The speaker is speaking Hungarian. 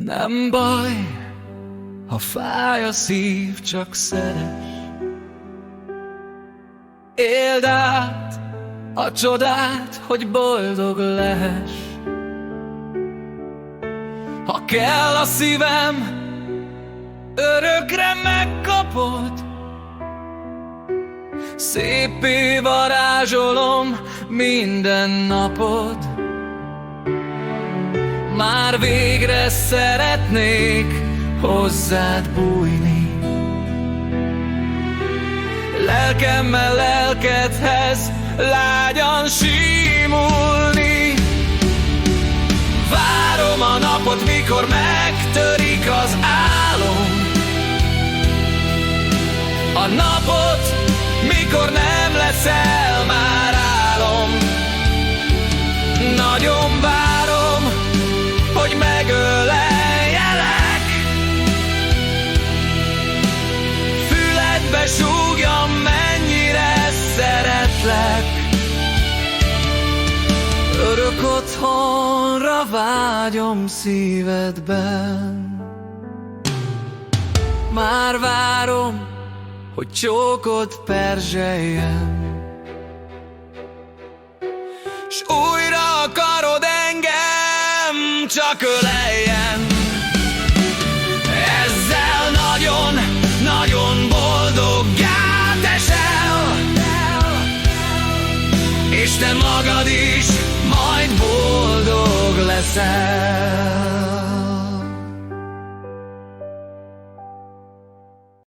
Nem baj, ha fáj a szív, csak szeress. Éld át a csodát, hogy boldog lehess. Ha kell a szívem, örökre megkapod. Széppé varázsolom minden napod. Már végre szeretnék hozzád bújni. Lelkemmel lelkedhez lágyan símulni. Várom a napot, mikor megtörik az álom. A napot, mikor nem leszel már álom. Nagyon várom, hogy megöleljelek. Füledbe súgjam, mennyire szeretlek. Örök otthonra vágyom szívedben. Már várom, hogy csókod perzseljen, s újra akarod engem, csak öleljen. Ezzel nagyon, nagyon boldoggá tesel, és te magad is majd boldog leszel.